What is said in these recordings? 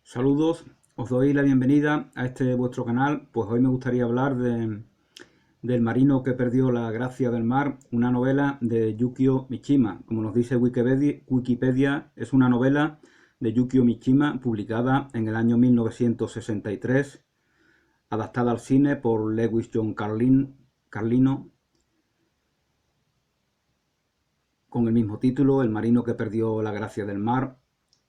Saludos, os doy la bienvenida a este vuestro canal. Pues hoy me gustaría hablar del marino que perdió la gracia del mar, una novela de Yukio Mishima. Como nos dice Wikipedia, es una novela de Yukio Mishima publicada en el año 1963, adaptada al cine por Lewis John Carlino, con el mismo título, El marino que perdió la gracia del mar.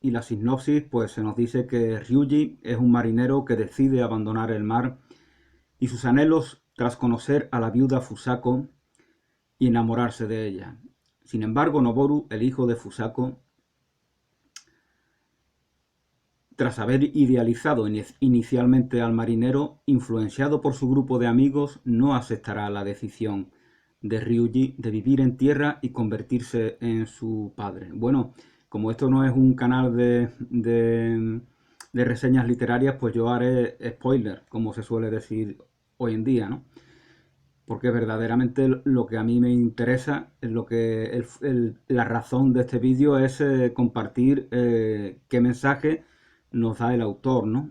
Y la sinopsis, pues se nos dice que Ryuji es un marinero que decide abandonar el mar y sus anhelos tras conocer a la viuda Fusako y enamorarse de ella. Sin embargo, Noboru, el hijo de Fusako, tras haber idealizado inicialmente al marinero, influenciado por su grupo de amigos, no aceptará la decisión de Ryuji de vivir en tierra y convertirse en su padre. Bueno, como esto no es un canal de reseñas literarias, pues yo haré spoiler, como se suele decir hoy en día, ¿no? Porque verdaderamente lo que a mí me interesa, la razón de este vídeo es compartir qué mensaje nos da el autor, ¿no?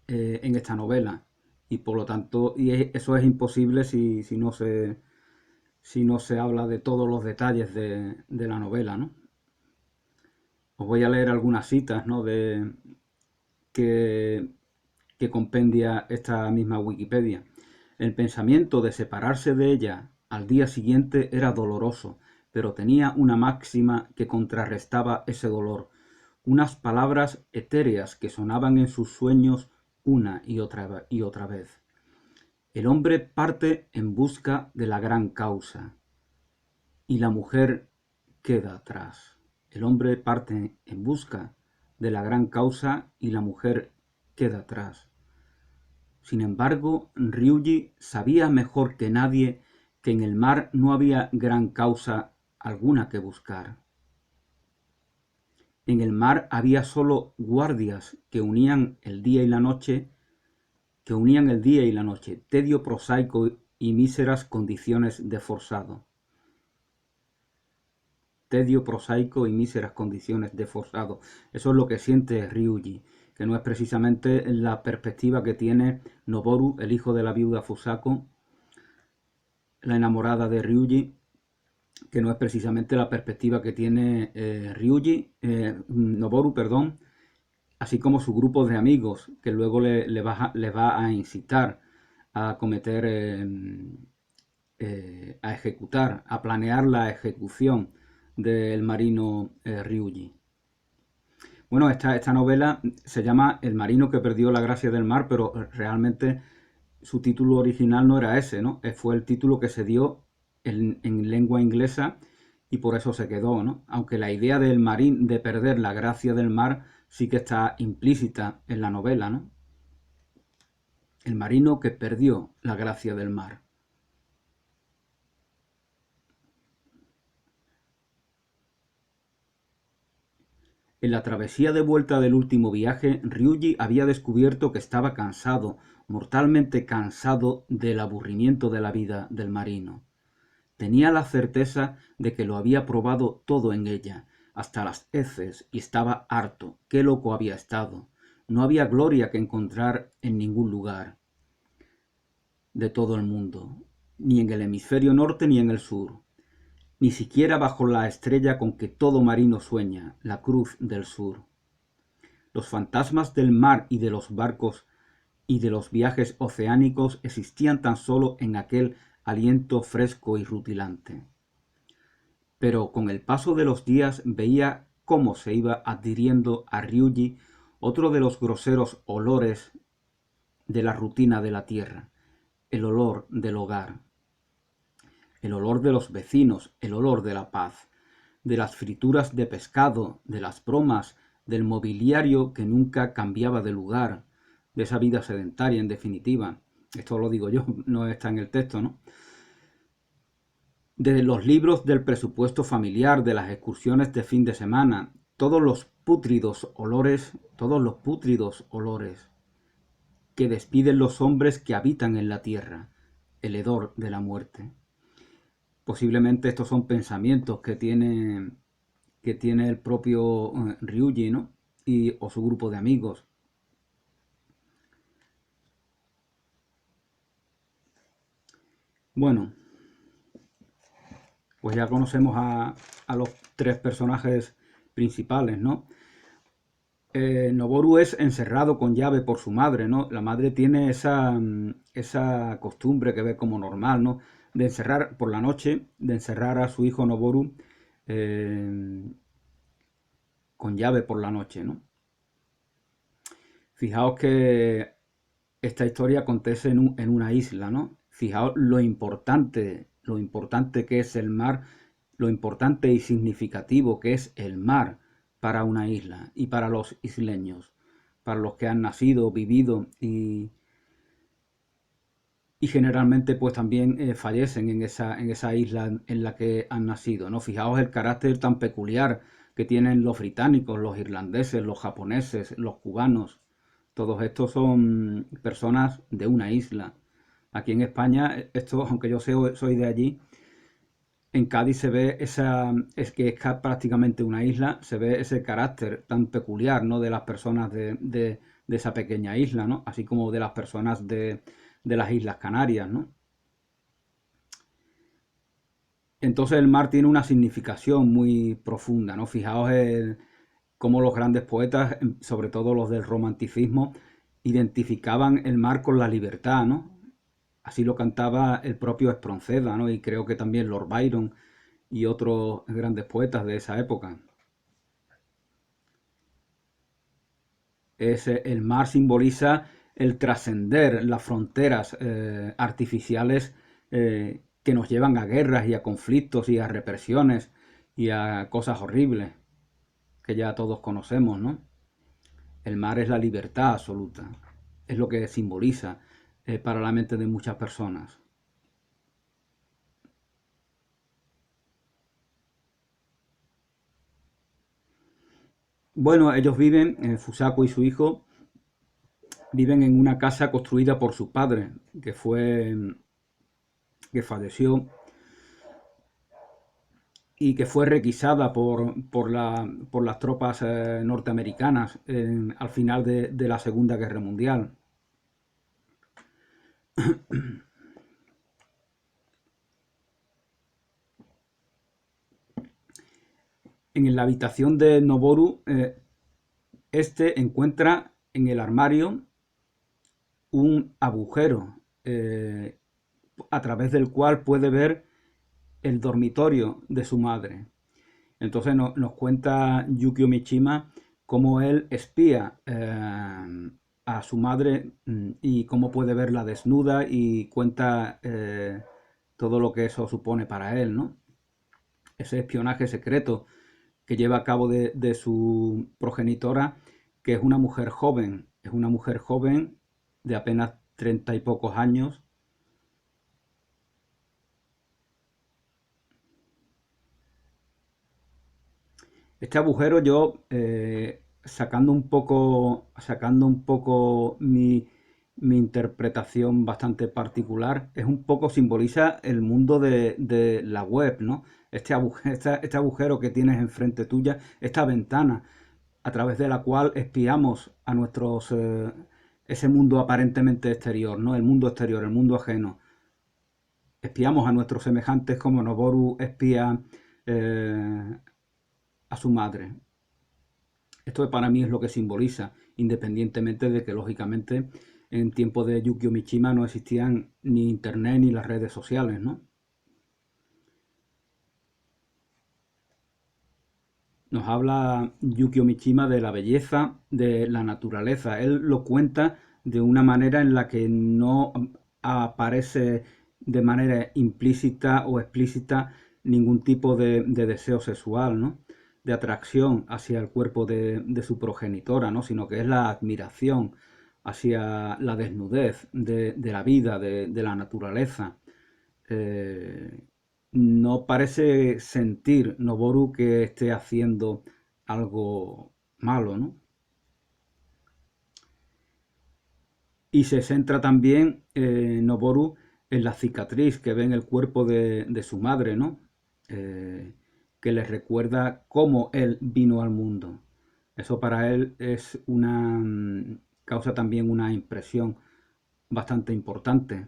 En esta novela. Y por lo tanto, eso es imposible si no se habla de todos los detalles de la novela, ¿no? Os voy a leer algunas citas, ¿no? Que, que compendia esta misma Wikipedia. El pensamiento de separarse de ella al día siguiente era doloroso, pero tenía una máxima que contrarrestaba ese dolor, unas palabras etéreas que sonaban en sus sueños una y otra vez. El hombre parte en busca de la gran causa y la mujer queda atrás. El hombre parte en busca de la gran causa y la mujer queda atrás. Sin embargo, Ryuji sabía mejor que nadie que en el mar no había gran causa alguna que buscar. En el mar había solo guardias que unían el día y la noche, tedio prosaico y míseras condiciones de forzado. Tedio prosaico y míseras condiciones de forzado. Eso es lo que siente Ryuji, que no es precisamente la perspectiva que tiene Noboru, el hijo de la viuda Fusako, la enamorada de Ryuji, que no es precisamente la perspectiva que tiene Noboru, perdón, así como su grupo de amigos, que luego le va a incitar a cometer, a ejecutar, a planear la ejecución del marino Ryuji. Bueno, esta novela se llama El marino que perdió la gracia del mar, pero realmente su título original no era ese, ¿no? Fue el título que se dio en lengua inglesa y por eso se quedó, ¿no? Aunque la idea del marín, de perder la gracia del mar, sí que está implícita en la novela, ¿no? El marino que perdió la gracia del mar. En la travesía de vuelta del último viaje, Ryuji había descubierto que estaba cansado, mortalmente cansado del aburrimiento de la vida del marino. Tenía la certeza de que lo había probado todo en ella, hasta las heces, y estaba harto. Qué loco había estado. No había gloria que encontrar en ningún lugar de todo el mundo, ni en el hemisferio norte ni en el sur, ni siquiera bajo la estrella con que todo marino sueña, la Cruz del Sur. Los fantasmas del mar y de los barcos y de los viajes oceánicos existían tan solo en aquel aliento fresco y rutilante. Pero con el paso de los días veía cómo se iba adhiriendo a Ryuji otro de los groseros olores de la rutina de la tierra, el olor del hogar, el olor de los vecinos, el olor de la paz, de las frituras de pescado, de las bromas, del mobiliario que nunca cambiaba de lugar, de esa vida sedentaria en definitiva. Esto lo digo yo, no está en el texto, ¿no? De los libros del presupuesto familiar, de las excursiones de fin de semana, todos los pútridos olores que despiden los hombres que habitan en la tierra, el hedor de la muerte. Posiblemente estos son pensamientos que tiene el propio Ryuji, ¿no? o su grupo de amigos. Bueno, pues ya conocemos a los tres personajes principales, ¿no? Noboru es encerrado con llave por su madre, ¿no? La madre tiene esa costumbre que ve como normal, ¿no? De encerrar por la noche, de encerrar a su hijo Noboru eh, con llave por la noche, ¿no? Fijaos que esta historia acontece en una isla, ¿no? Fijaos lo importante que es el mar, lo importante y significativo que es el mar para una isla y para los isleños, para los que han nacido, vivido y generalmente pues también fallecen en esa isla en la que han nacido, ¿no? Fijaos el carácter tan peculiar que tienen los británicos, los irlandeses, los japoneses, los cubanos. Todos estos son personas de una isla. Aquí en España, esto, aunque yo soy de allí, en Cádiz se ve es que es prácticamente una isla, se ve ese carácter tan peculiar, ¿no? De las personas de esa pequeña isla, ¿no? Así como de las personas de las Islas Canarias, ¿no? Entonces el mar tiene una significación muy profunda, ¿no? Fijaos cómo los grandes poetas, sobre todo los del romanticismo, identificaban el mar con la libertad, ¿no? Así lo cantaba el propio Espronceda, ¿no? Y creo que también Lord Byron y otros grandes poetas de esa época. El mar simboliza el trascender las fronteras artificiales que nos llevan a guerras y a conflictos y a represiones y a cosas horribles que ya todos conocemos, ¿no? El mar es la libertad absoluta, es lo que simboliza para la mente de muchas personas. Bueno, ellos viven, Fusako y su hijo, viven en una casa construida por su padre, que falleció y que fue requisada por las tropas norteamericanas al final de la Segunda Guerra Mundial. En la habitación de Noboru, este encuentra en el armario un agujero a través del cual puede ver el dormitorio de su madre. Entonces nos cuenta Yukio Mishima cómo él espía a su madre y cómo puede verla desnuda y cuenta todo lo que eso supone para él, ¿no? Ese espionaje secreto que lleva a cabo de su progenitora, que es una mujer joven de apenas 30 y pocos años. Este agujero yo, sacando un poco mi interpretación bastante particular, es un poco simboliza el mundo de la web, ¿no? Este agujero que tienes enfrente tuya, esta ventana a través de la cual espiamos a ese mundo aparentemente exterior, ¿no? El mundo exterior, el mundo ajeno. Espiamos a nuestros semejantes como Noboru espía eh, a su madre. Esto para mí es lo que simboliza, independientemente de que lógicamente en tiempos de Yukio Mishima no existían ni internet ni las redes sociales, ¿no? Nos habla Yukio Mishima de la belleza de la naturaleza. Él lo cuenta de una manera en la que no aparece de manera implícita o explícita ningún tipo de deseo sexual, ¿no? De atracción hacia el cuerpo de su progenitora, ¿no? Sino que es la admiración hacia la desnudez de la vida, de la naturaleza. Eh, no parece sentir Noboru que esté haciendo algo malo, ¿no? Y se centra también Noboru en la cicatriz que ve en el cuerpo de su madre, ¿no? Eh, que le recuerda cómo él vino al mundo. Eso para él es una causa también una impresión bastante importante.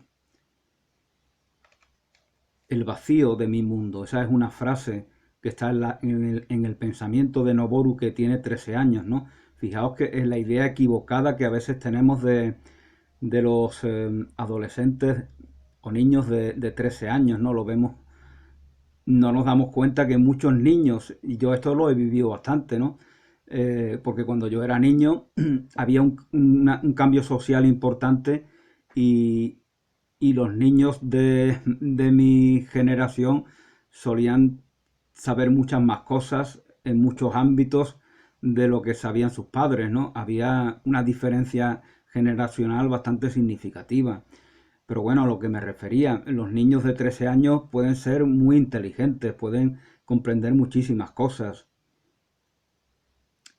El vacío de mi mundo, esa es una frase que está en el pensamiento de Noboru, que tiene 13 años, ¿no? Fijaos que es la idea equivocada que a veces tenemos de los adolescentes o niños de 13 años, ¿no? Lo vemos, no nos damos cuenta que muchos niños, y yo esto lo he vivido bastante, ¿no? Porque cuando yo era niño había un cambio social importante y, y los niños de mi generación solían saber muchas más cosas en muchos ámbitos de lo que sabían sus padres, ¿no? Había una diferencia generacional bastante significativa. Pero bueno, a lo que me refería, los niños de 13 años pueden ser muy inteligentes, pueden comprender muchísimas cosas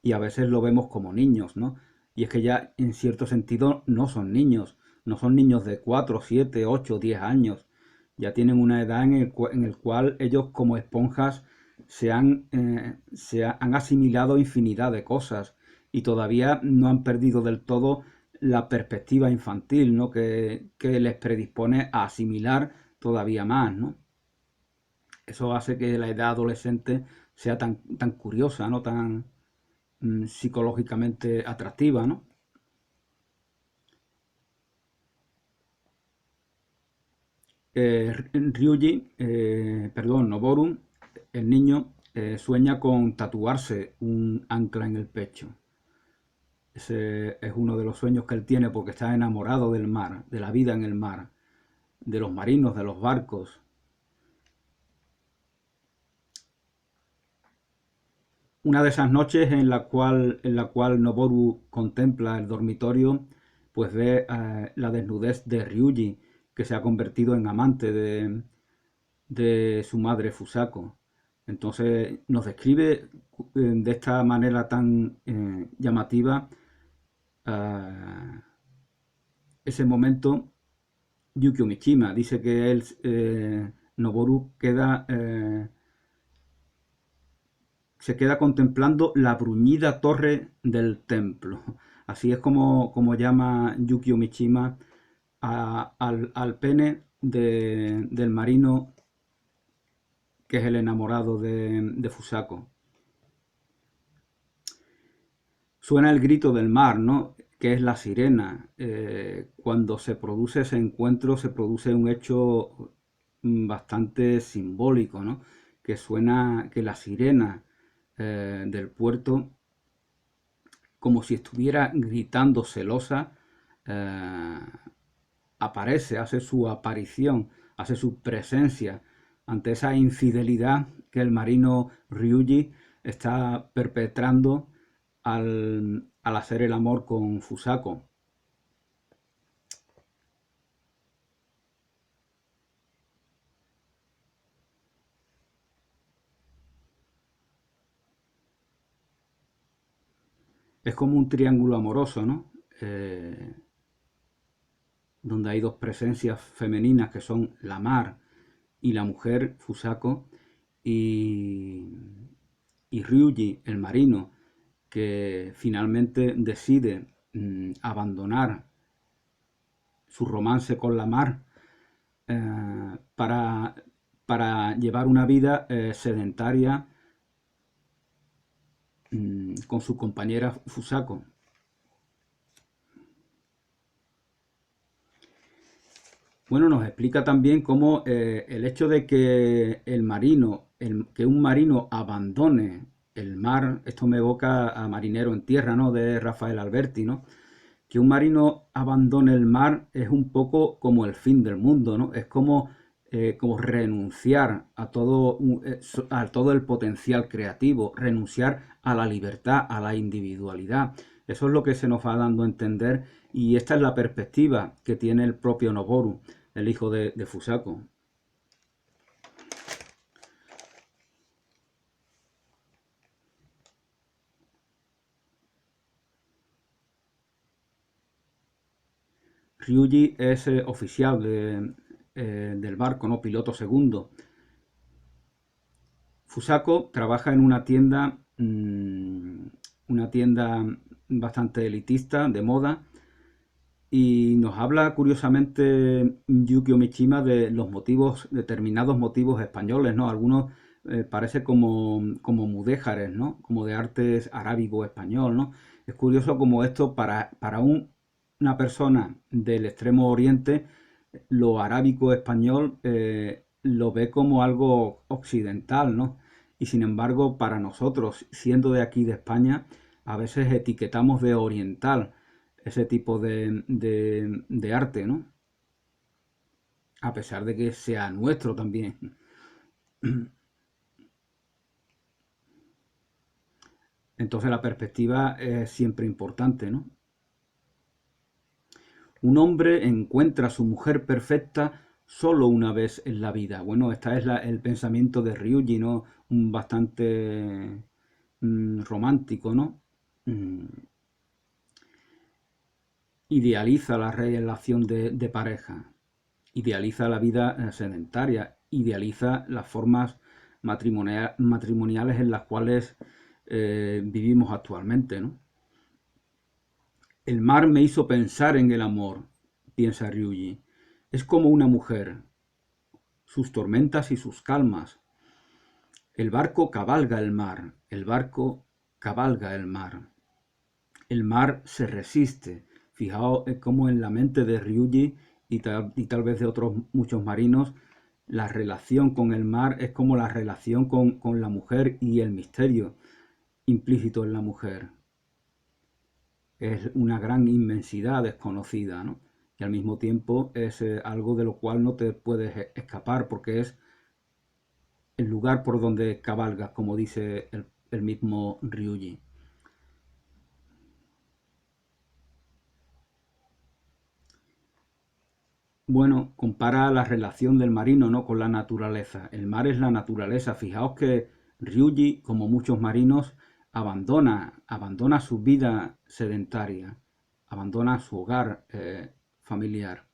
y a veces lo vemos como niños, ¿no? Y es que ya en cierto sentido no son niños, no son niños de 4, 7, 8, 10 años. Ya tienen una edad en el cual ellos como esponjas han asimilado infinidad de cosas y todavía no han perdido del todo la perspectiva infantil, ¿no? Que les predispone a asimilar todavía más, ¿no? Eso hace que la edad adolescente sea tan curiosa, ¿no? Tan psicológicamente atractiva, ¿no? Ryuji, perdón, Noboru, el niño, sueña con tatuarse un ancla en el pecho. Ese es uno de los sueños que él tiene porque está enamorado del mar, de la vida en el mar, de los marinos, de los barcos. Una de esas noches en la cual Noboru contempla el dormitorio, pues ve la desnudez de Ryuji, que se ha convertido en amante de su madre Fusako. Entonces nos describe de esta manera tan llamativa uh, ese momento Yukio Mishima. Dice que él, Noboru, se queda contemplando la bruñida torre del templo. Así es como llama Yukio Mishima al pene del marino que es el enamorado de Fusako. Suena el grito del mar, ¿no? Que es la sirena. Cuando se produce ese encuentro, se produce un hecho bastante simbólico, ¿no? Que suena que la sirena del puerto, como si estuviera gritando celosa, eh, aparece, hace su aparición, hace su presencia ante esa infidelidad que el marino Ryuji está perpetrando al hacer el amor con Fusako. Es como un triángulo amoroso, ¿no? Donde hay dos presencias femeninas que son la mar y la mujer Fusako y, y Ryuji, el marino, que finalmente decide abandonar su romance con la mar para, llevar una vida sedentaria con su compañera Fusako. Bueno, nos explica también cómo el hecho de que que un marino abandone el mar, esto me evoca a Marinero en Tierra, ¿no? De Rafael Alberti, ¿no? Que un marino abandone el mar es un poco como el fin del mundo, ¿no? Es como renunciar a todo el potencial creativo, renunciar a la libertad, a la individualidad. Eso es lo que se nos va dando a entender y esta es la perspectiva que tiene el propio Noboru, el hijo de Fusako. Ryuji es oficial del barco, ¿no? Piloto segundo. Fusako trabaja en una tienda una tienda bastante elitista, de moda, y nos habla curiosamente Yukio Mishima de los motivos, determinados motivos españoles, ¿no? Algunos parece como mudéjares, ¿no? Como de arte arábigo español, ¿no? Es curioso como esto para una persona del extremo oriente, lo arábico español lo ve como algo occidental, ¿no? Y sin embargo, para nosotros, siendo de aquí de España, a veces etiquetamos de oriental ese tipo de arte, ¿no? A pesar de que sea nuestro también. Entonces la perspectiva es siempre importante, ¿no? Un hombre encuentra a su mujer perfecta solo una vez en la vida. Bueno, este es el pensamiento de Ryuji, ¿no? Un bastante romántico, ¿no? Mm, Idealiza la relación de pareja, idealiza la vida sedentaria, idealiza las formas matrimoniales en las cuales vivimos actualmente, ¿no? El mar me hizo pensar en el amor, piensa Ryuji. Es como una mujer, sus tormentas y sus calmas. El barco cabalga el mar, el barco cabalga el mar. El mar se resiste. Fijaos cómo en la mente de Ryuji y tal vez de otros muchos marinos, la relación con el mar es como la relación con la mujer y el misterio implícito en la mujer. Es una gran inmensidad desconocida, ¿no? Y al mismo tiempo es algo de lo cual no te puedes escapar porque es el lugar por donde cabalgas, como dice el mismo Ryuji. Bueno, compara la relación del marino, ¿no?, con la naturaleza. El mar es la naturaleza. Fijaos que Ryuji, como muchos marinos, abandona su vida sedentaria, abandona su hogar familiar.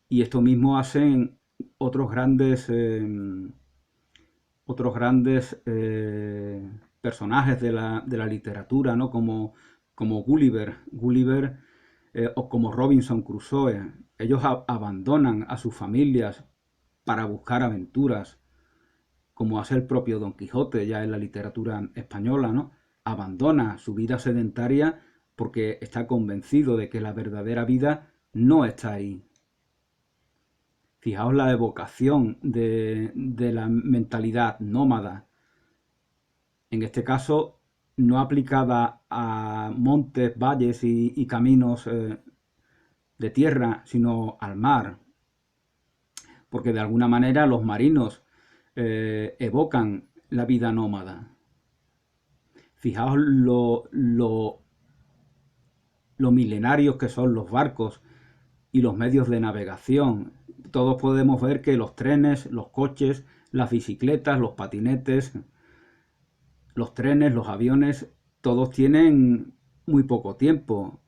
Y esto mismo hacen otros grandes personajes de la literatura, ¿no? Como Gulliver o como Robinson Crusoe. Ellos abandonan a sus familias para buscar aventuras, como hace el propio Don Quijote ya en la literatura española, ¿no? Abandona su vida sedentaria porque está convencido de que la verdadera vida no está ahí. Fijaos la evocación de la mentalidad nómada, en este caso no aplicada a montes, valles y caminos de tierra, sino al mar, porque de alguna manera los marinos evocan la vida nómada. Fijaos lo milenarios que son los barcos y los medios de navegación. Todos podemos ver que los trenes, los coches, las bicicletas, los patinetes, los trenes, los aviones, todos tienen muy poco tiempo,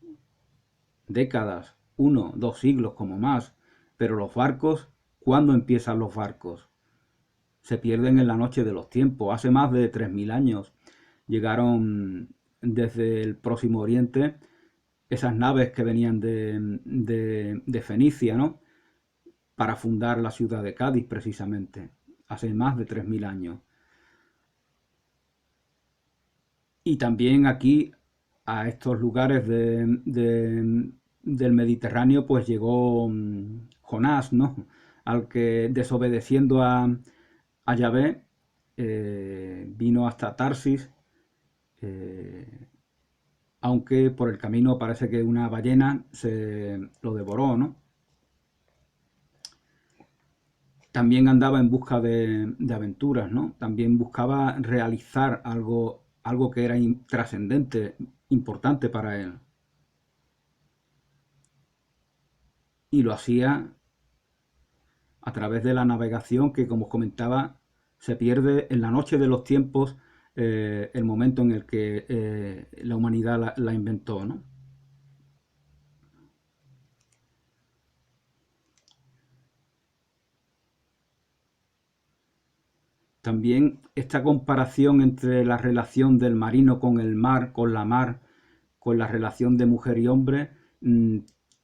décadas, 1, 2 siglos como más. Pero los barcos, ¿cuándo empiezan los barcos? Se pierden en la noche de los tiempos. Hace más de 3000 años llegaron desde el Próximo Oriente esas naves que venían de Fenicia, ¿no? Para fundar la ciudad de Cádiz, precisamente, hace más de 3000 años. Y también aquí, a estos lugares del Mediterráneo, pues llegó Jonás, ¿no? Al que, desobedeciendo a Yahvé, vino hasta Tarsis, eh, aunque por el camino parece que una ballena se lo devoró, ¿no? También andaba en busca de aventuras, ¿no? También buscaba realizar algo que era trascendente, importante para él. Y lo hacía a través de la navegación que, como os comentaba, se pierde en la noche de los tiempos, el momento en el que la humanidad la inventó, ¿no? También esta comparación entre la relación del marino con el mar, con la mar, con la relación de mujer y hombre,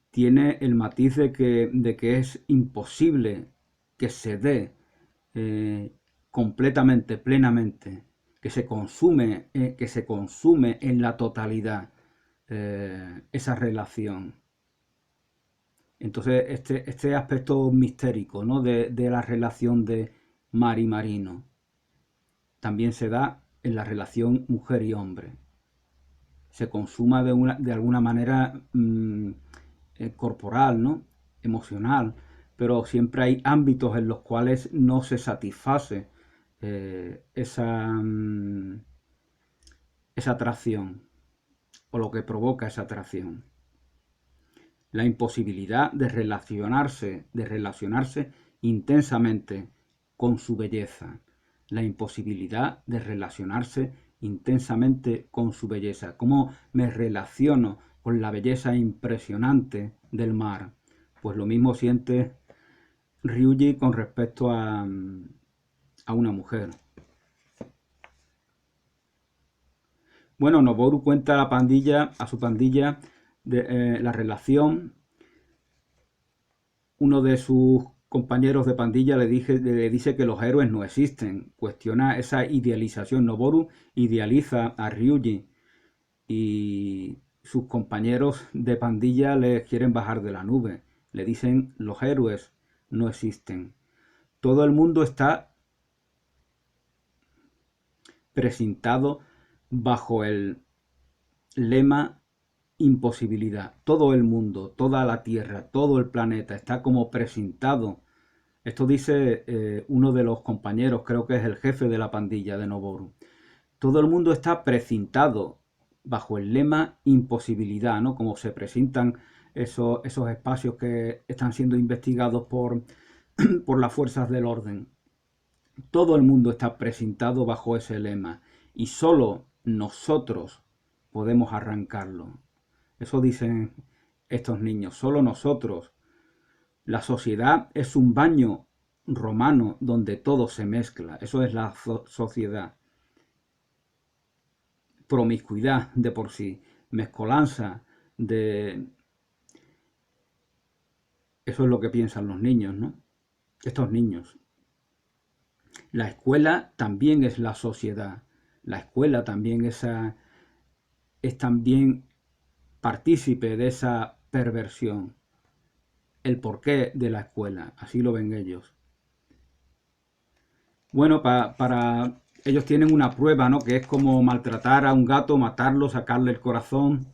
tiene el matiz de que es imposible que se dé completamente, plenamente, que se consume en la totalidad esa relación. Entonces, este aspecto mistérico, ¿no? de la relación de mar y marino también se da en la relación mujer y hombre. Se consuma de alguna manera corporal, ¿no? Emocional, pero siempre hay ámbitos en los cuales no se satisface esa atracción o lo que provoca esa atracción. La imposibilidad de relacionarse intensamente con su belleza. La imposibilidad de relacionarse intensamente con su belleza. ¿Cómo me relaciono con la belleza impresionante del mar? Pues lo mismo siente Ryuji con respecto a una mujer. Bueno, Noboru cuenta a su pandilla de la relación. Uno de sus compañeros de pandilla le dice que los héroes no existen. Cuestiona esa idealización. Noboru idealiza a Ryuji y sus compañeros de pandilla le quieren bajar de la nube. Le dicen los héroes no existen. Todo el mundo está presentado bajo el lema imposibilidad. Todo el mundo, toda la Tierra, todo el planeta está como presentado. Esto dice uno de los compañeros, creo que es el jefe de la pandilla de Noboru. Todo el mundo está precintado bajo el lema imposibilidad, ¿no? Como se presentan esos espacios que están siendo investigados por las fuerzas del orden. Todo el mundo está presentado bajo ese lema y solo nosotros podemos arrancarlo. Eso dicen estos niños, solo nosotros. La sociedad es un baño romano donde todo se mezcla. Eso es la sociedad. Promiscuidad de por sí, mezcolanza de... Eso es lo que piensan los niños, ¿no? Estos niños. La escuela también es la sociedad. La escuela también es también partícipe de esa perversión. El porqué de la escuela, así lo ven ellos. Bueno, para ellos tienen una prueba, ¿no? Que es como maltratar a un gato, matarlo, sacarle el corazón.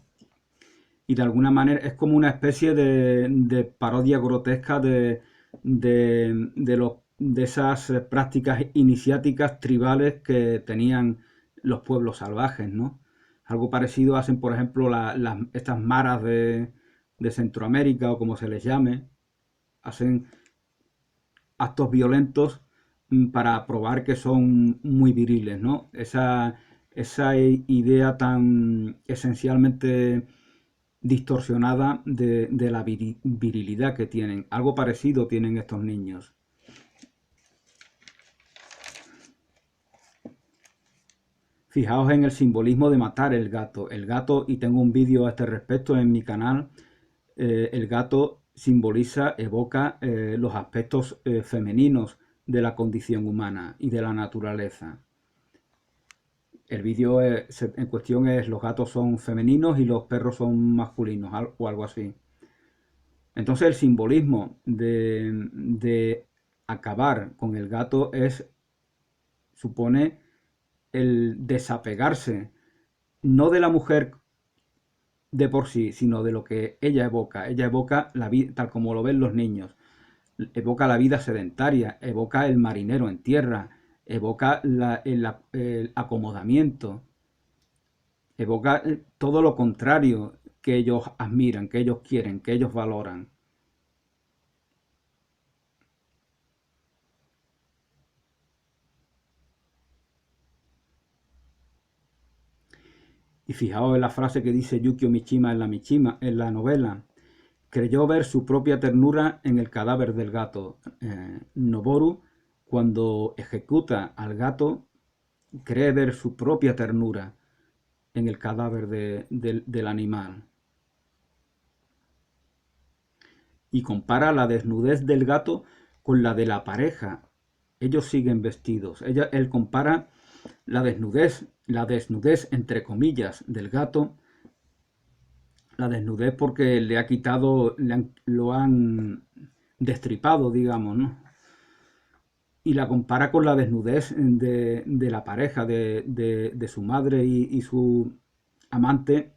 Y de alguna manera es como una especie de parodia grotesca de esas prácticas iniciáticas tribales que tenían los pueblos salvajes, ¿no? Algo parecido hacen, por ejemplo, estas maras de Centroamérica o como se les llame. Hacen actos violentos para probar que son muy viriles, ¿no? Esa idea tan esencialmente distorsionada de la virilidad que tienen. Algo parecido tienen estos niños. Fijaos en el simbolismo de matar el gato. El gato, y tengo un vídeo a este respecto en mi canal, el gato simboliza, evoca los aspectos femeninos de la condición humana y de la naturaleza. El vídeo en cuestión es los gatos son femeninos y los perros son masculinos o algo así. Entonces el simbolismo de acabar con el gato supone el desapegarse no de la mujer de por sí, sino de lo que ella evoca. Ella evoca la vida, tal como lo ven los niños. Evoca la vida sedentaria, evoca el marinero en tierra, evoca el acomodamiento, evoca todo lo contrario que ellos admiran, que ellos quieren, que ellos valoran. Y fijaos en la frase que dice Yukio Mishima en la novela. Creyó ver su propia ternura en el cadáver del gato. Noboru cuando ejecuta al gato, cree ver su propia ternura en el cadáver del animal. Y compara la desnudez del gato con la de la pareja. Ellos siguen vestidos. Él compara la desnudez entre comillas del gato, la desnudez porque le ha quitado, lo han destripado, digamos, ¿no? Y la compara con la desnudez de la pareja, de su madre y su amante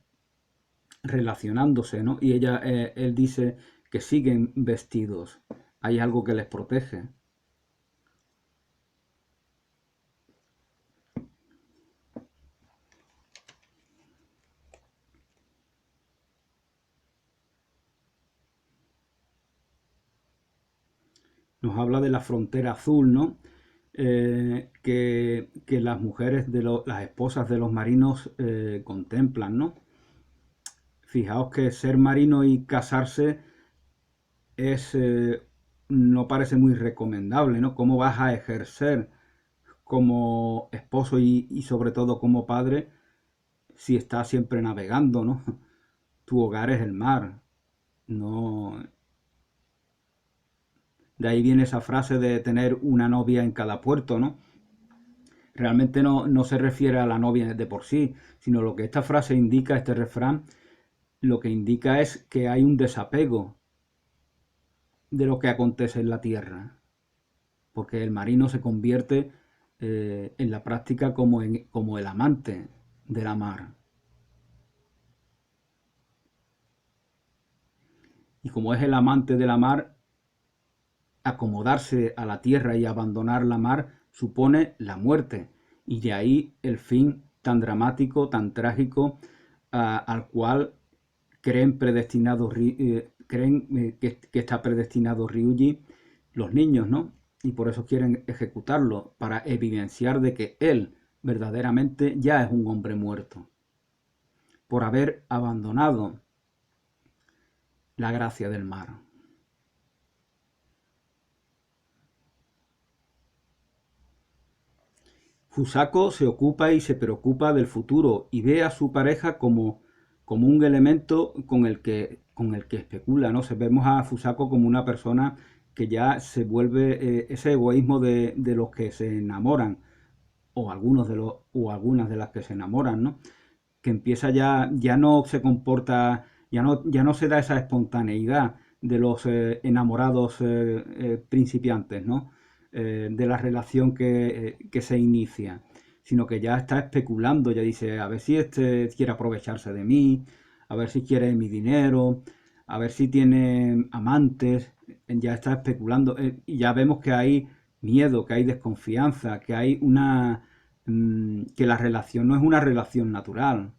relacionándose, ¿no? Y él dice que siguen vestidos, hay algo que les protege. Nos habla de la frontera azul, ¿no? Que las mujeres, las esposas de los marinos contemplan, ¿no? Fijaos que ser marino y casarse es no parece muy recomendable, ¿no? ¿Cómo vas a ejercer como esposo y sobre todo como padre si estás siempre navegando, ¿no? Tu hogar es el mar, no. De ahí viene esa frase de tener una novia en cada puerto, ¿no? Realmente no se refiere a la novia de por sí, sino lo que esta frase indica, este refrán, lo que indica es que hay un desapego de lo que acontece en la tierra, porque el marino se convierte en la práctica como el amante de la mar. Y como es el amante de la mar, acomodarse a la tierra y abandonar la mar supone la muerte. Y de ahí el fin tan dramático, tan trágico, al cual creen que está predestinado Ryuji, los niños, ¿no? Y por eso quieren ejecutarlo, para evidenciar de que él verdaderamente ya es un hombre muerto, por haber abandonado la gracia del mar. Fusako se ocupa y se preocupa del futuro y ve a su pareja como un elemento con el que especula, ¿no? Vemos a Fusako como una persona que ya se vuelve ese egoísmo de los que se enamoran, o algunas de las que se enamoran, ¿no? Que empieza ya no se comporta, ya no se da esa espontaneidad de los enamorados principiantes, ¿no? De la relación que se inicia, sino que ya está especulando, ya dice, a ver si este quiere aprovecharse de mí, a ver si quiere mi dinero, a ver si tiene amantes, ya está especulando, y ya vemos que hay miedo, que hay desconfianza, que hay que la relación no es una relación natural,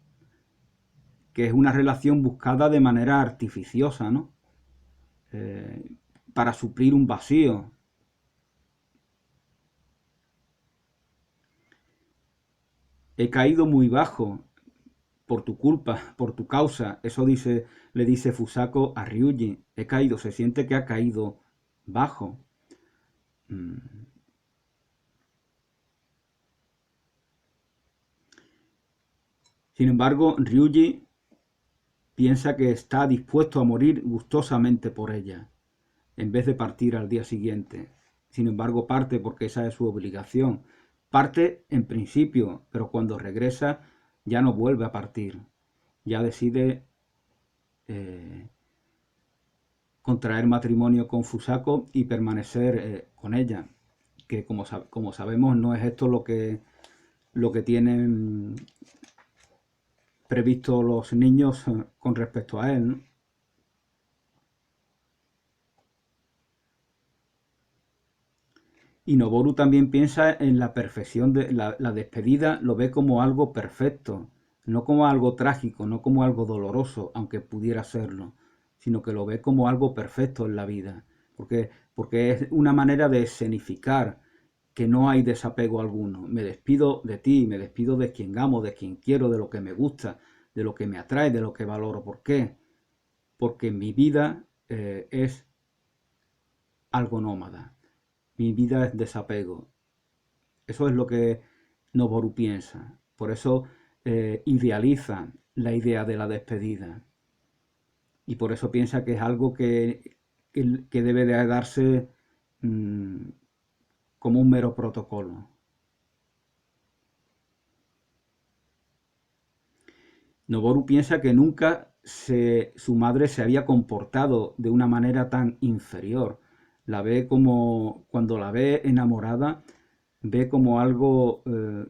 que es una relación buscada de manera artificiosa, ¿no? Eh, para suplir un vacío. He caído muy bajo por tu culpa, por tu causa. Eso le dice Fusako a Ryuji. He caído, se siente que ha caído bajo. Mm. Sin embargo, Ryuji piensa que está dispuesto a morir gustosamente por ella, en vez de partir al día siguiente. Sin embargo, parte porque esa es su obligación. Parte en principio, pero cuando regresa ya no vuelve a partir. Ya decide eh, contraer matrimonio con Fusako y permanecer con ella. Que como sabemos no es esto lo que tienen previsto los niños con respecto a él, ¿no? Y Noboru también piensa en la perfección de la despedida, lo ve como algo perfecto, no como algo trágico, no como algo doloroso, aunque pudiera serlo, sino que lo ve como algo perfecto en la vida, porque es una manera de escenificar que no hay desapego alguno. Me despido de ti, me despido de quien amo, de quien quiero, de lo que me gusta, de lo que me atrae, de lo que valoro. ¿Por qué? Porque mi vida es algo nómada. mi vida es desapego. Eso es lo que Noboru piensa. Por eso idealiza la idea de la despedida. Y por eso piensa que es algo que debe de darse mmm, como un mero protocolo. Noboru piensa que nunca su madre se había comportado de una manera tan inferior. La ve como, cuando la ve enamorada, ve como algo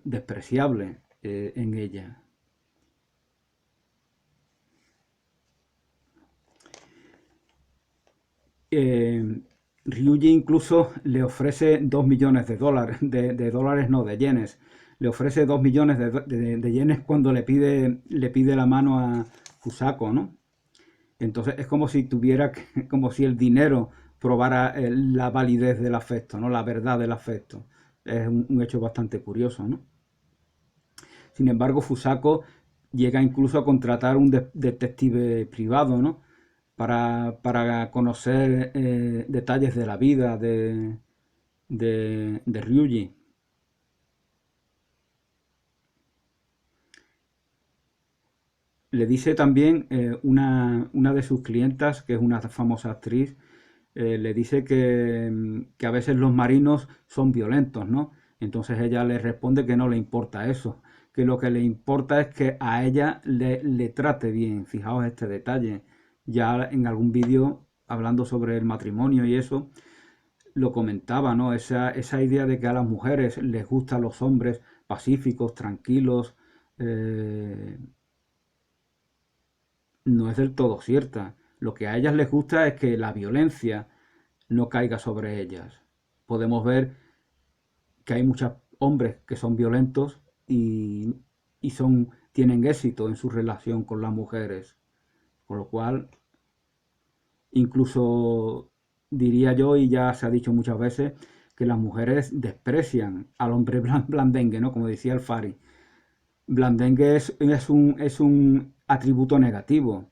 despreciable en ella. Ryuji incluso le ofrece 2 millones de dólares, de dólares no, de yenes. Le ofrece 2 millones de yenes cuando le pide la mano a Fusako, ¿no? Entonces es como si tuviera, como si el dinero probara la validez del afecto, ¿no? La verdad del afecto. Es un hecho bastante curioso, ¿no? Sin embargo, Fusako llega incluso a contratar un detective privado, ¿no? Para conocer detalles de la vida de Ryuji. Le dice también una de sus clientas, que es una famosa actriz, le dice que a veces los marinos son violentos, ¿no? Entonces ella le responde que no le importa eso, que lo que le importa es que a ella le trate bien. Fijaos este detalle. Ya en algún vídeo hablando sobre el matrimonio y eso, lo comentaba, ¿no? Esa idea de que a las mujeres les gustan los hombres pacíficos, tranquilos, eh, no es del todo cierta. Lo que a ellas les gusta es que la violencia no caiga sobre ellas. Podemos ver que hay muchos hombres que son violentos y tienen éxito en su relación con las mujeres. Con lo cual, incluso diría yo, y ya se ha dicho muchas veces, que las mujeres desprecian al hombre blandengue, ¿no? Como decía el Fari. Blandengue es un atributo negativo.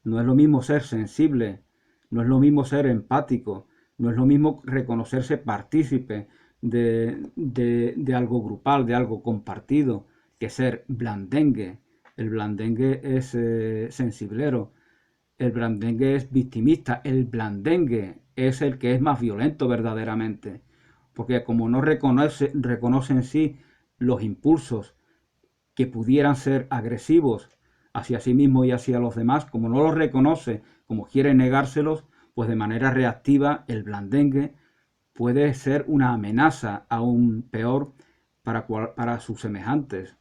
No es lo mismo ser sensible, no es lo mismo ser empático, no es lo mismo reconocerse partícipe de algo grupal, de algo compartido, que ser blandengue. El blandengue es sensiblero, el blandengue es victimista, el blandengue es el que es más violento verdaderamente, porque como no reconoce en sí los impulsos que pudieran ser agresivos hacia sí mismo y hacia los demás, como no los reconoce, como quiere negárselos, pues de manera reactiva el blandengue puede ser una amenaza aún peor para sus semejantes.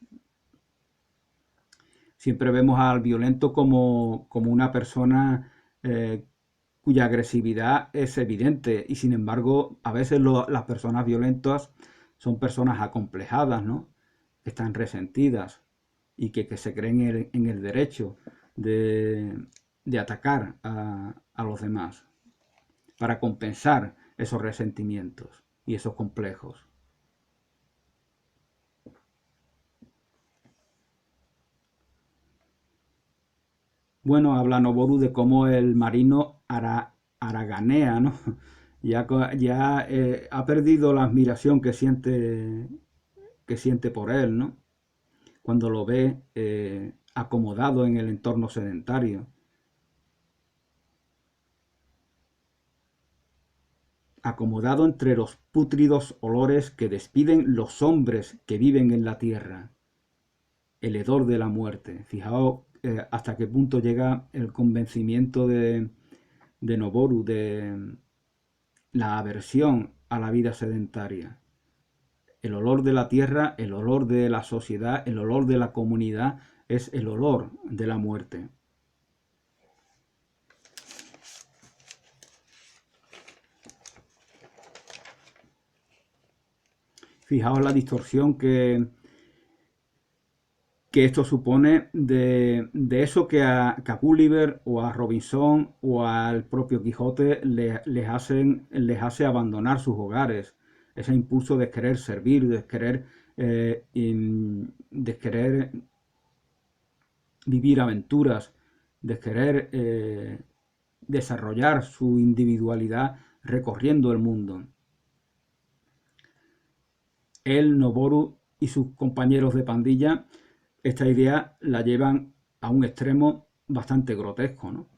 Siempre vemos al violento como una persona cuya agresividad es evidente y sin embargo a veces las personas violentas son personas acomplejadas, ¿no? Que están resentidas y que se creen en el derecho de atacar a los demás para compensar esos resentimientos y esos complejos. Bueno, habla Noboru de cómo el marino haraganea, ¿no? Ya ha perdido la admiración que siente por él, ¿no? Cuando lo ve acomodado en el entorno sedentario, acomodado entre los pútridos olores que despiden los hombres que viven en la tierra, el hedor de la muerte. Fijaos hasta qué punto llega el convencimiento de Noboru de la aversión a la vida sedentaria. El olor de la tierra, el olor de la sociedad, el olor de la comunidad es el olor de la muerte. Fijaos la distorsión que esto supone de eso que a Gulliver o a Robinson o al propio Quijote les hace abandonar sus hogares. Ese impulso de querer servir, de querer vivir aventuras, de querer desarrollar su individualidad recorriendo el mundo. Él, Noboru y sus compañeros de pandilla esta idea la llevan a un extremo bastante grotesco, ¿no?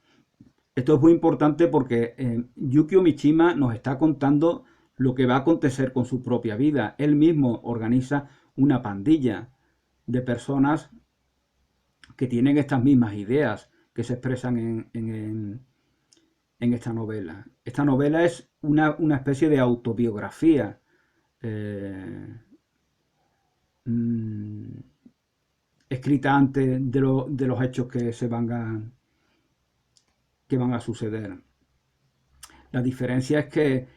Esto es muy importante porque Yukio Mishima nos está contando lo que va a acontecer con su propia vida. Él mismo organiza una pandilla de personas que tienen estas mismas ideas que se expresan en esta novela. Esta novela es una especie de autobiografía eh, mm, escrita antes de los hechos que van a suceder. La diferencia es que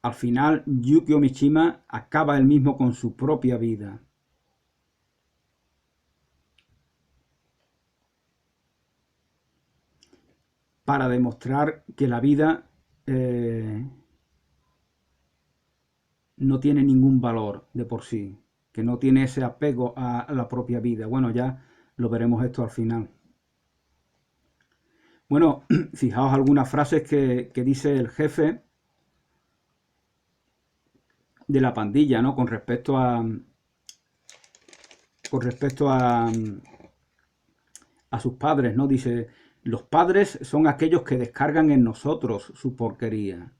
al final Yukio Mishima acaba él mismo con su propia vida. Para demostrar que la vida no tiene ningún valor de por sí, que no tiene ese apego a la propia vida. Bueno, ya lo veremos esto al final. Bueno, fijaos algunas frases que dice el jefe de la pandilla, ¿no? Con respecto a sus padres, ¿no? Dice, los padres son aquellos que descargan en nosotros su porquería.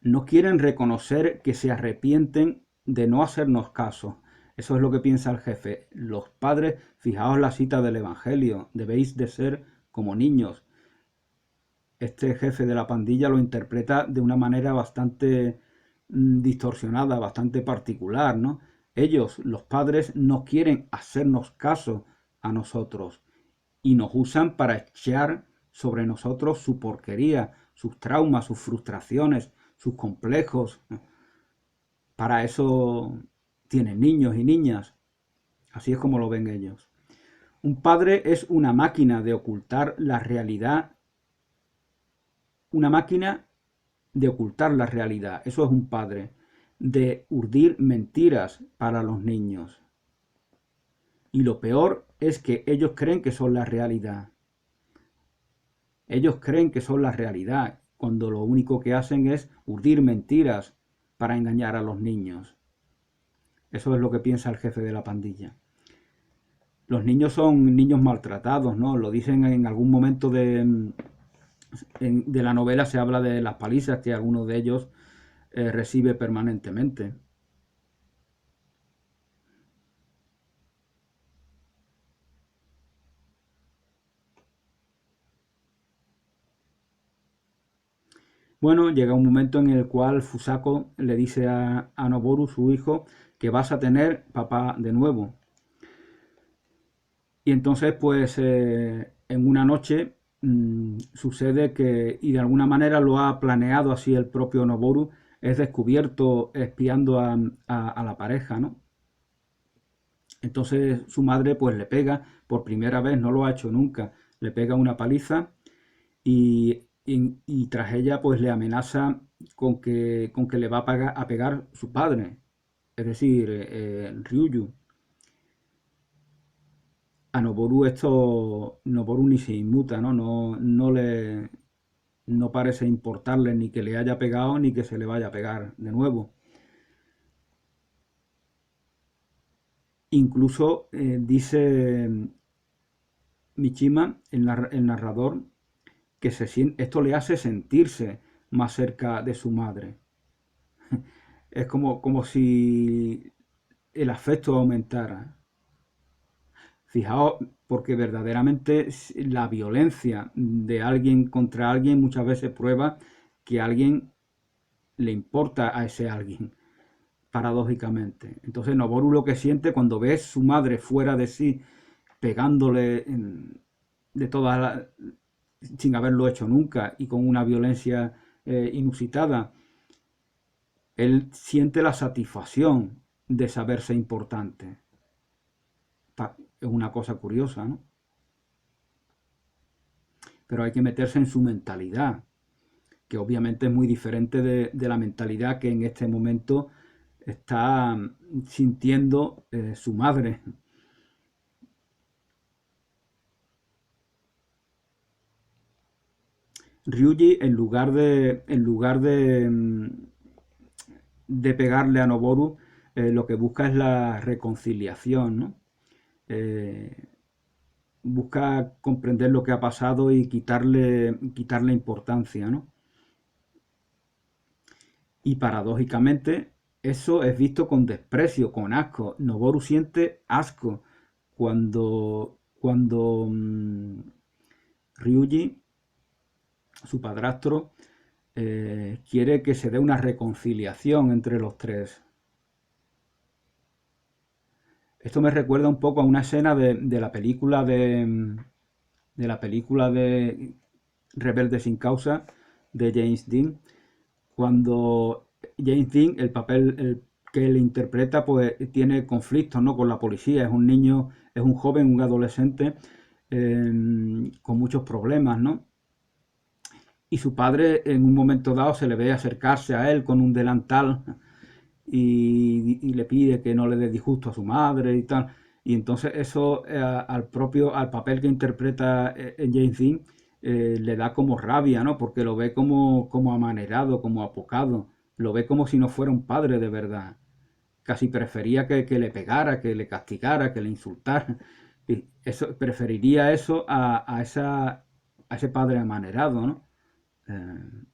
No quieren reconocer que se arrepienten de no hacernos caso. Eso es lo que piensa el jefe. Los padres, fijaos la cita del Evangelio, debéis de ser como niños. Este jefe de la pandilla lo interpreta de una manera bastante distorsionada, bastante particular, ¿no? Ellos, los padres, no quieren hacernos caso a nosotros y nos usan para echar sobre nosotros su porquería, sus traumas, sus frustraciones, sus complejos. Para eso tienen niños y niñas. Así es como lo ven ellos. Un padre es una máquina de ocultar la realidad, una máquina de ocultar la realidad. Eso es un padre. De urdir mentiras para los niños. Y lo peor es que ellos creen que son la realidad. Ellos creen que son la realidad, cuando lo único que hacen es urdir mentiras para engañar a los niños. Eso es lo que piensa el jefe de la pandilla. Los niños son niños maltratados, ¿no? Lo dicen en algún momento de la novela, se habla de las palizas que alguno de ellos recibe permanentemente. Bueno, llega un momento en el cual Fusako le dice a Noboru, su hijo, que vas a tener papá de nuevo. Y entonces, pues, en una noche sucede que, y de alguna manera lo ha planeado así el propio Noboru, es descubierto espiando a la pareja, ¿no? Entonces su madre pues le pega, por primera vez, no lo ha hecho nunca, le pega una paliza y tras ella pues le amenaza con que le va a pegar su padre, es decir, Ryuyu. A Noboru esto, Noboru ni se inmuta, ¿no? No parece importarle ni que le haya pegado ni que se le vaya a pegar de nuevo. Incluso dice Mishima, el narrador, que esto le hace sentirse más cerca de su madre. Es como si el afecto aumentara. Fijaos, porque verdaderamente la violencia de alguien contra alguien muchas veces prueba que a alguien le importa a ese alguien, paradójicamente. Entonces Noboru lo que siente cuando ve a su madre fuera de sí, pegándole de todas las, sin haberlo hecho nunca y con una violencia inusitada, él siente la satisfacción de saberse importante. Es una cosa curiosa, ¿no? Pero hay que meterse en su mentalidad, que obviamente es muy diferente de la mentalidad que en este momento está sintiendo su madre. Ryuji, en lugar de de pegarle a Noboru, lo que busca es la reconciliación, ¿no? Eh, Busca comprender lo que ha pasado y quitarle importancia, ¿no? Y paradójicamente, eso es visto con desprecio, con asco. Noboru siente asco cuando Ryuji, su padrastro, quiere que se dé una reconciliación entre los tres. Esto me recuerda un poco a una escena de la película de Rebelde sin causa de James Dean, cuando James Dean, el papel que le interpreta, pues tiene conflictos, ¿no?, con la policía. Es un niño, es un joven, un adolescente con muchos problemas, ¿no? Y su padre en un momento dado se le ve acercarse a él con un delantal y le pide que no le dé disgusto a su madre y tal. Y entonces eso al papel que interpreta James Dean le da como rabia, ¿no? Porque lo ve como amanerado, como apocado. Lo ve como si no fuera un padre de verdad. Casi prefería que le pegara, que le castigara, que le insultara. Y eso, preferiría eso a ese padre amanerado, ¿no? Eh,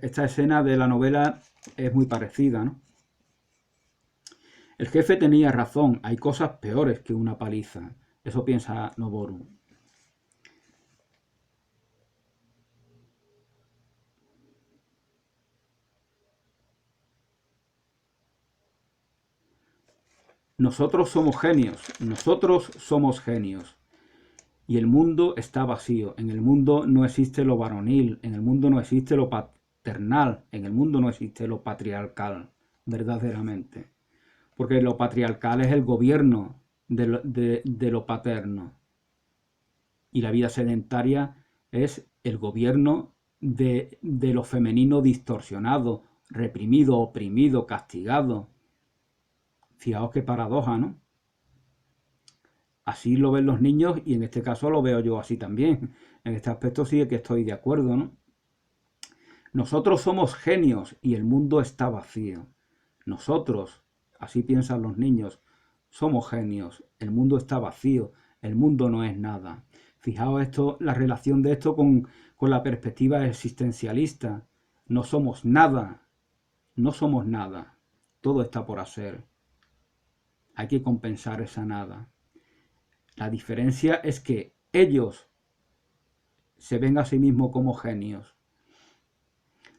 esta escena de la novela es muy parecida, ¿no? El jefe tenía razón, hay cosas peores que una paliza. Eso piensa Noboru. Nosotros somos genios. Y el mundo está vacío. En el mundo no existe lo varonil, en el mundo no existe lo paternal, en el mundo no existe lo patriarcal, verdaderamente. Porque lo patriarcal es el gobierno de lo paterno. Y la vida sedentaria es el gobierno de lo femenino distorsionado, reprimido, oprimido, castigado. Fijaos qué paradoja, ¿no? Así lo ven los niños y en este caso lo veo yo así también. En este aspecto sí que estoy de acuerdo, ¿no? Nosotros somos genios y el mundo está vacío. Nosotros, así piensan los niños, somos genios, el mundo está vacío, el mundo no es nada. Fijaos esto, la relación de esto con la perspectiva existencialista. No somos nada, no somos nada. Todo está por hacer. Hay que compensar esa nada. La diferencia es que ellos se ven a sí mismos como genios.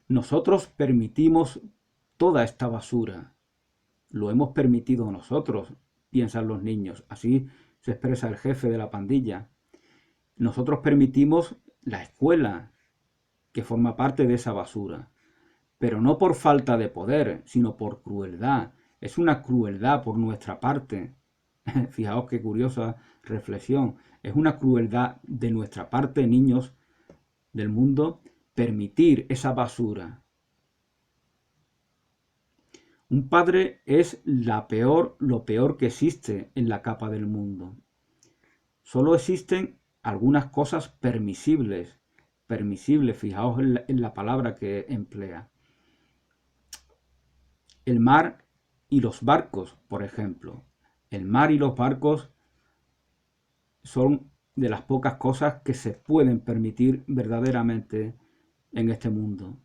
Nosotros permitimos toda esta basura. Lo hemos permitido nosotros, piensan los niños. Así se expresa el jefe de la pandilla. Nosotros permitimos la escuela, que forma parte de esa basura. Pero no por falta de poder, sino por crueldad. Es una crueldad por nuestra parte. Fijaos qué curiosa reflexión. Es una crueldad de nuestra parte, niños del mundo, permitir esa basura. Un padre es lo peor que existe en la capa del mundo. Solo existen algunas cosas permisibles. Permisibles, fijaos en la palabra que emplea. El mar y los barcos, por ejemplo. El mar y los barcos son de las pocas cosas que se pueden permitir verdaderamente en este mundo.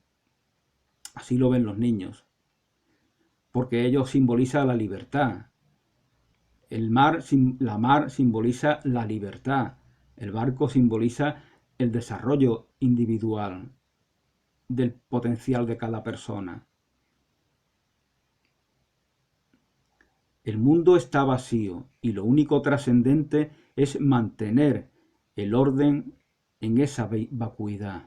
Así lo ven los niños, porque ellos simbolizan la libertad. La mar simboliza la libertad. El barco simboliza el desarrollo individual del potencial de cada persona. El mundo está vacío y lo único trascendente es mantener el orden en esa vacuidad.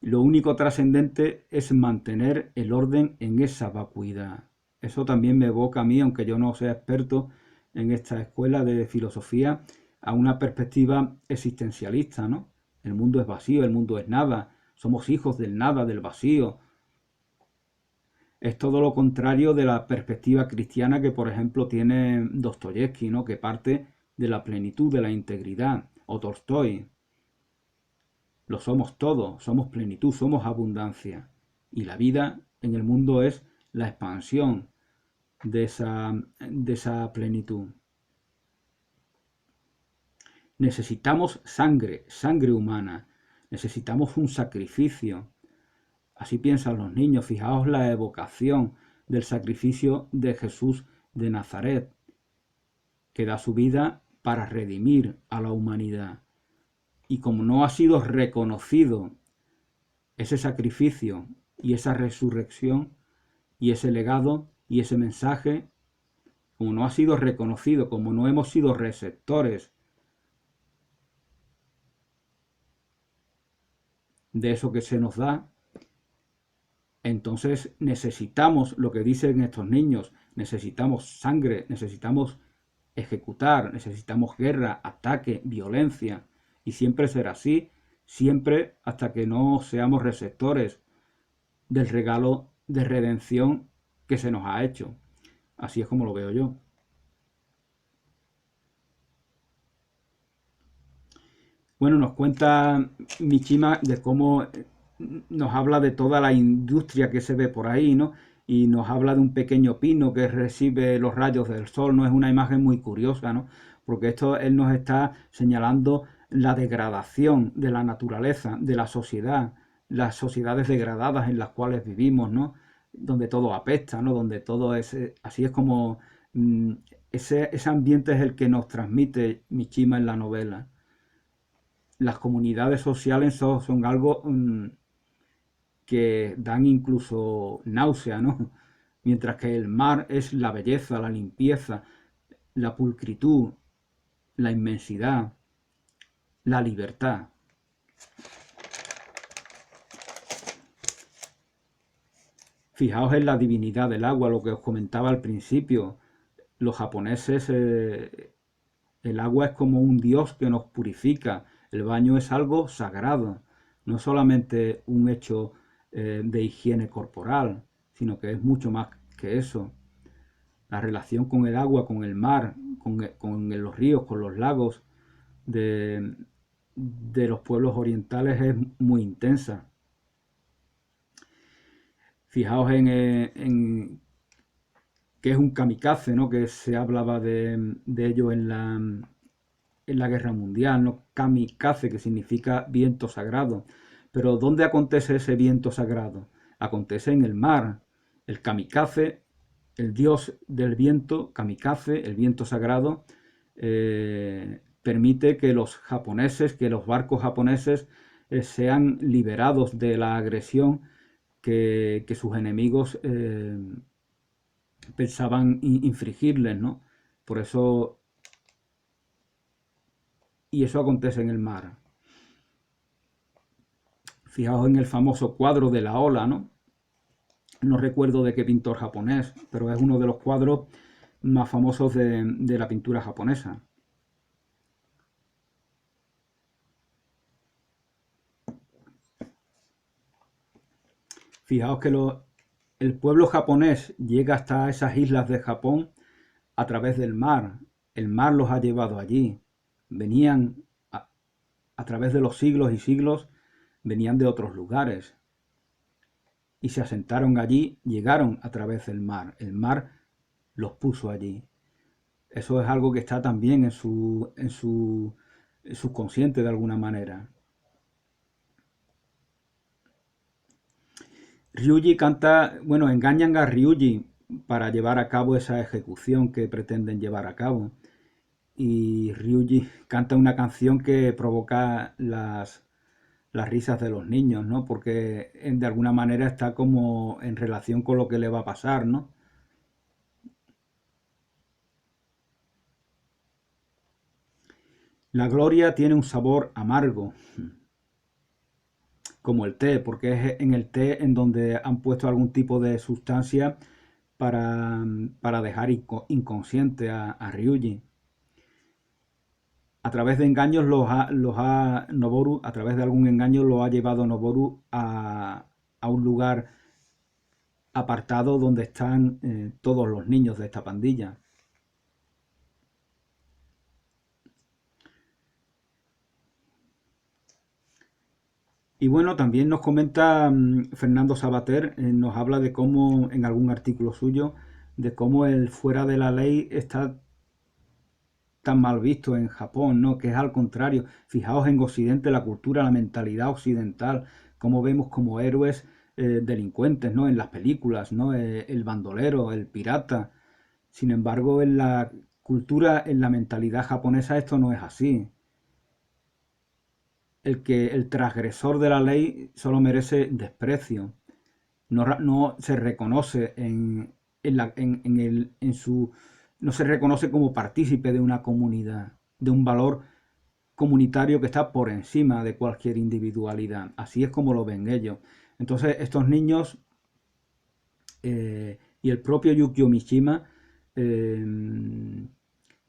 Lo único trascendente es mantener el orden en esa vacuidad. Eso también me evoca a mí, aunque yo no sea experto en esta escuela de filosofía, a una perspectiva existencialista, ¿no? El mundo es vacío, el mundo es nada, somos hijos del nada, del vacío. Es todo lo contrario de la perspectiva cristiana que, por ejemplo, tiene Dostoyevsky, ¿no?, que parte de la plenitud, de la integridad, o Tolstoy. Lo somos todo, somos plenitud, somos abundancia. Y la vida en el mundo es la expansión de esa plenitud. Necesitamos sangre humana, necesitamos un sacrificio. Así piensan los niños. Fijaos la evocación del sacrificio de Jesús de Nazaret, que da su vida para redimir a la humanidad. Y como no ha sido reconocido ese sacrificio y esa resurrección y ese legado y ese mensaje, como no ha sido reconocido, como no hemos sido receptores de eso que se nos da, entonces necesitamos lo que dicen estos niños, necesitamos sangre, necesitamos ejecutar, necesitamos guerra, ataque, violencia, y siempre será así, siempre hasta que no seamos receptores del regalo de redención que se nos ha hecho. Así es como lo veo yo. Bueno, nos cuenta Mishima de cómo nos habla de toda la industria que se ve por ahí, ¿no? Y nos habla de un pequeño pino que recibe los rayos del sol, ¿no? Es una imagen muy curiosa, ¿no? Porque esto él nos está señalando la degradación de la naturaleza, de la sociedad, las sociedades degradadas en las cuales vivimos, ¿no? Donde todo apesta, ¿no? Donde todo es... Así es como... ese ambiente es el que nos transmite Mishima en la novela. Las comunidades sociales son algo que dan incluso náusea, ¿no? Mientras que el mar es la belleza, la limpieza, la pulcritud, la inmensidad, la libertad. Fijaos en la divinidad del agua, lo que os comentaba al principio. Los japoneses, el agua es como un dios que nos purifica. El baño es algo sagrado, no solamente un hecho de higiene corporal, sino que es mucho más que eso. La relación con el agua, con el mar, con los ríos, con los lagos de los pueblos orientales es muy intensa. Fijaos en que es un kamikaze, ¿no? Que se hablaba de ello en la guerra mundial, ¿no? Kamikaze, que significa viento sagrado. Pero ¿dónde acontece ese viento sagrado? Acontece en el mar. El kamikaze, el dios del viento, kamikaze, el viento sagrado, permite que los japoneses, que los barcos japoneses sean liberados de la agresión que sus enemigos pensaban infligirles, ¿no? Por eso, y eso acontece en el mar. Fijaos en el famoso cuadro de la ola, ¿no? No recuerdo de qué pintor japonés, pero es uno de los cuadros más famosos de la pintura japonesa. Fijaos que el pueblo japonés llega hasta esas islas de Japón a través del mar. El mar los ha llevado allí. Venían a través de los siglos y siglos, venían de otros lugares. Y se asentaron allí, llegaron a través del mar. El mar los puso allí. Eso es algo que está también en su subconsciente de alguna manera. Ryuji canta, bueno, engañan a Ryuji para llevar a cabo esa ejecución que pretenden llevar a cabo. Y Ryuji canta una canción que provoca las risas de los niños, ¿no? Porque de alguna manera está como en relación con lo que le va a pasar, ¿no? La gloria tiene un sabor amargo, como el té, porque es en el té en donde han puesto algún tipo de sustancia para dejar inconsciente a Ryuji. A través de engaños Noboru, a través de algún engaño lo ha llevado Noboru a un lugar apartado donde están todos los niños de esta pandilla. Y bueno, también nos comenta Fernando Sabater, nos habla de cómo, en algún artículo suyo, de cómo el fuera de la ley está tan mal visto en Japón, ¿no? Que es al contrario. Fijaos en Occidente, la cultura, la mentalidad occidental, cómo vemos como héroes delincuentes, ¿no? En las películas, ¿no? El bandolero, el pirata. Sin embargo, en la cultura, en la mentalidad japonesa, esto no es así. El transgresor de la ley solo merece desprecio. No se reconoce en su, no se reconoce como partícipe de una comunidad, de un valor comunitario que está por encima de cualquier individualidad. Así es como lo ven ellos. Entonces, estos niños y el propio Yukio Mishima,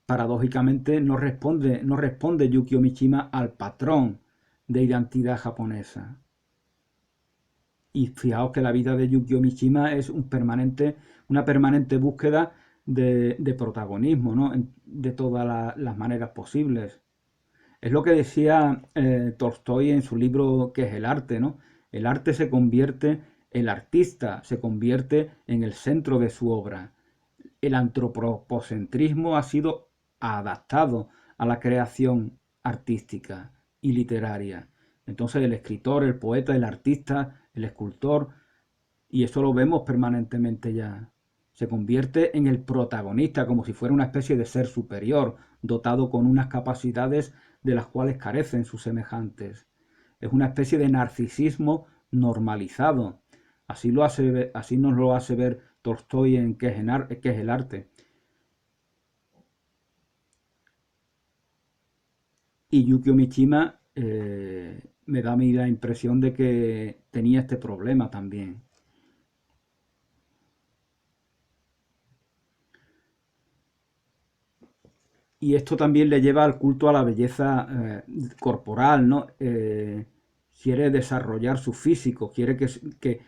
paradójicamente, no responde Yukio Mishima al patrón de identidad japonesa. Y fijaos que la vida de Yukio Mishima es una permanente búsqueda de protagonismo, ¿no? De todas las maneras posibles. Es lo que decía Tolstoy en su libro ¿Qué es el arte?, ¿no? El artista se convierte en el centro de su obra. El antropocentrismo ha sido adaptado a la creación artística y literaria. Entonces el escritor, el poeta, el artista, el escultor, y eso lo vemos permanentemente ya, se convierte en el protagonista como si fuera una especie de ser superior, dotado con unas capacidades de las cuales carecen sus semejantes. Es una especie de narcisismo normalizado. Así nos lo hace ver Tolstoy en qué es el arte. Y Yukio Mishima me da a mí la impresión de que tenía este problema también. Y esto también le lleva al culto a la belleza corporal, ¿no? Quiere desarrollar su físico, quiere que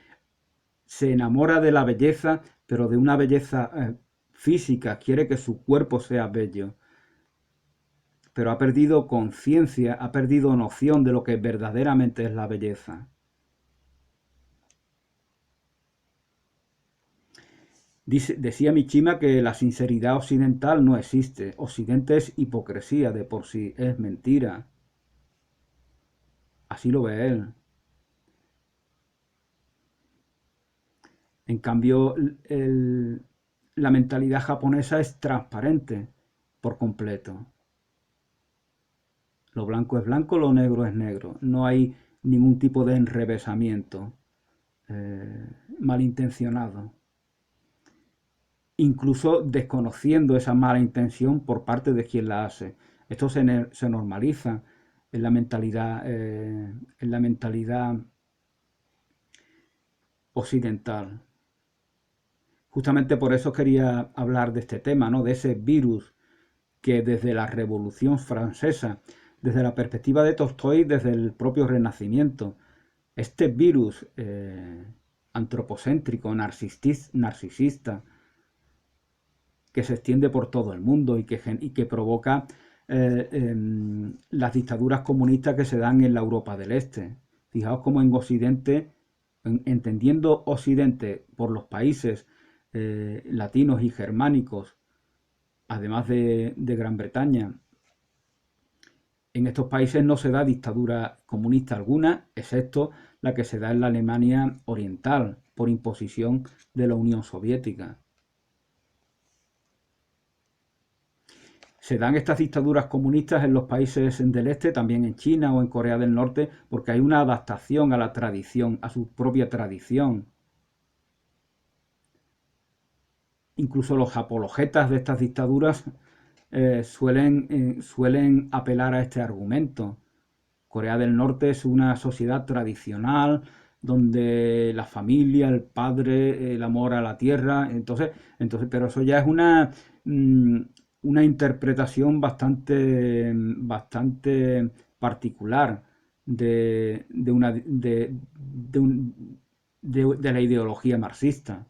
se enamora de la belleza, pero de una belleza física, quiere que su cuerpo sea bello, pero ha perdido conciencia, ha perdido noción de lo que verdaderamente es la belleza. Decía Mishima que la sinceridad occidental no existe. Occidente es hipocresía de por sí, es mentira. Así lo ve él. En cambio, la mentalidad japonesa es transparente por completo. Lo blanco es blanco, lo negro es negro. No hay ningún tipo de enrevesamiento malintencionado. Incluso desconociendo esa mala intención por parte de quien la hace. Esto se normaliza en la mentalidad occidental. Justamente por eso quería hablar de este tema, ¿no? De ese virus que desde la Revolución Francesa, desde la perspectiva de Tolstoy, desde el propio Renacimiento, este virus antropocéntrico, narcisista, que se extiende por todo el mundo y que provoca las dictaduras comunistas que se dan en la Europa del Este. Fijaos cómo en Occidente, entendiendo Occidente por los países latinos y germánicos, además de Gran Bretaña, en estos países no se da dictadura comunista alguna, excepto la que se da en la Alemania oriental, por imposición de la Unión Soviética. Se dan estas dictaduras comunistas en los países del este, también en China o en Corea del Norte, porque hay una adaptación a la tradición, a su propia tradición. Incluso los apologetas de estas dictaduras suelen apelar a este argumento. Corea del Norte es una sociedad tradicional donde la familia, el padre, el amor a la tierra, pero eso ya es mm, una interpretación bastante particular de la ideología marxista.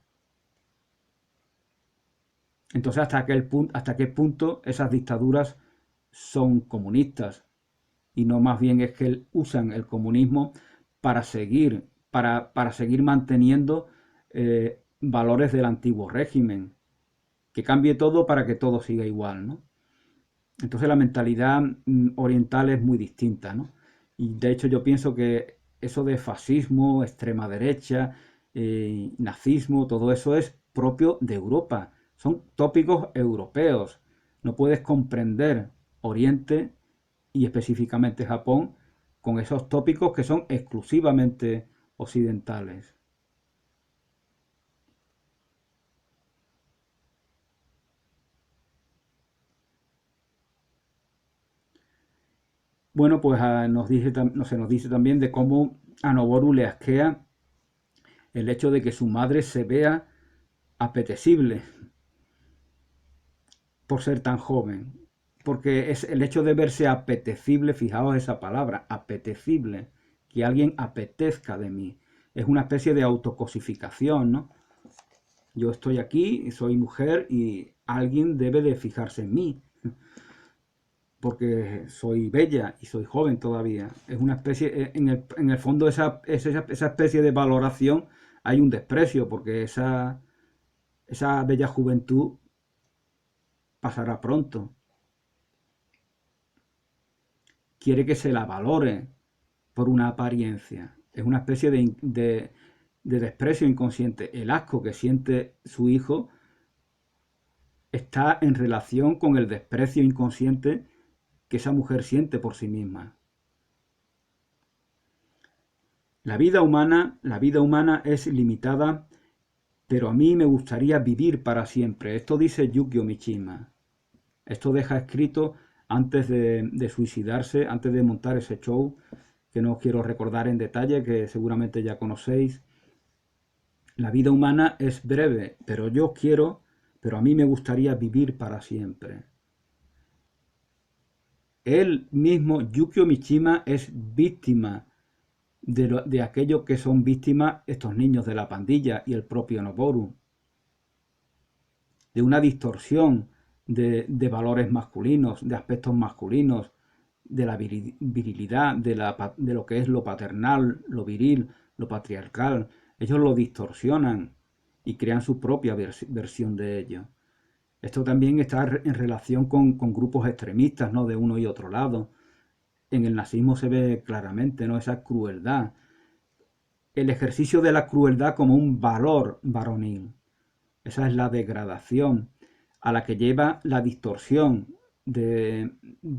Entonces, ¿hasta qué punto esas dictaduras son comunistas? Y no más bien es que usan el comunismo para seguir manteniendo valores del antiguo régimen. Que cambie todo para que todo siga igual, ¿no? Entonces la mentalidad oriental es muy distinta, ¿no? Y de hecho yo pienso que eso de fascismo, extrema derecha, nazismo, todo eso es propio de Europa. Son tópicos europeos. No puedes comprender Oriente y específicamente Japón con esos tópicos que son exclusivamente occidentales. Bueno, pues se nos dice también de cómo a Noboru le asquea el hecho de que su madre se vea apetecible por ser tan joven. Porque es el hecho de verse apetecible, fijaos esa palabra, apetecible, que alguien apetezca de mí. Es una especie de autocosificación, ¿no? Yo estoy aquí, soy mujer y alguien debe de fijarse en mí, porque soy bella y soy joven todavía. Es una especie, en el fondo esa especie de valoración hay un desprecio, porque esa bella juventud pasará pronto. Quiere que se la valore por una apariencia. Es una especie de desprecio inconsciente. El asco que siente su hijo está en relación con el desprecio inconsciente que esa mujer siente por sí misma. La vida humana es limitada, pero a mí me gustaría vivir para siempre. Esto dice Yukio Mishima. Esto deja escrito antes de suicidarse, antes de montar ese show, que no os quiero recordar en detalle, que seguramente ya conocéis. La vida humana es breve, pero a mí me gustaría vivir para siempre. Él mismo, Yukio Mishima, es víctima de aquello que son víctimas estos niños de la pandilla y el propio Noboru. De una distorsión de valores masculinos, de aspectos masculinos, de la virilidad, de lo que es lo paternal, lo viril, lo patriarcal. Ellos lo distorsionan y crean su propia versión de ello. Esto también está en relación con grupos extremistas, ¿no? De uno y otro lado. En el nazismo se ve claramente, ¿no? Esa crueldad. El ejercicio de la crueldad como un valor varonil. Esa es la degradación a la que lleva la distorsión de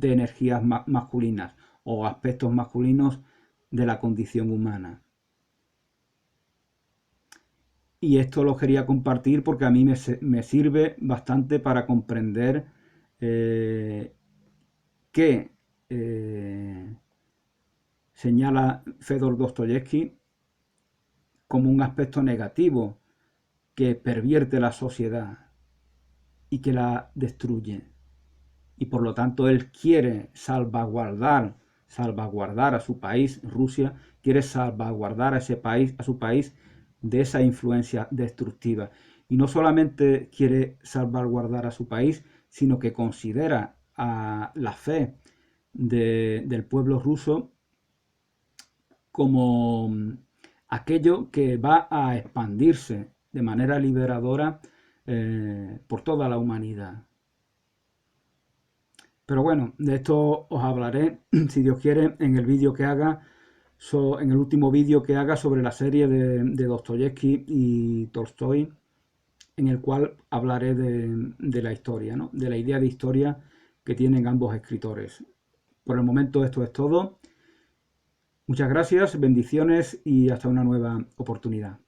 energías masculinas o aspectos masculinos de la condición humana. Y esto lo quería compartir porque a mí me sirve bastante para comprender que señala Fedor Dostoyevsky como un aspecto negativo que pervierte la sociedad y que la destruye. Y por lo tanto él quiere salvaguardar a su país, Rusia, quiere salvaguardar a su país de esa influencia destructiva. Y no solamente quiere salvaguardar a su país, sino que considera a la fe del pueblo ruso como aquello que va a expandirse de manera liberadora por toda la humanidad. Pero bueno, de esto os hablaré, si Dios quiere, en el vídeo que haga, en el último vídeo que haga sobre la serie de Dostoyevsky y Tolstoy, en el cual hablaré de la historia, ¿no? De la idea de historia que tienen ambos escritores. Por el momento esto es todo. Muchas gracias, bendiciones y hasta una nueva oportunidad.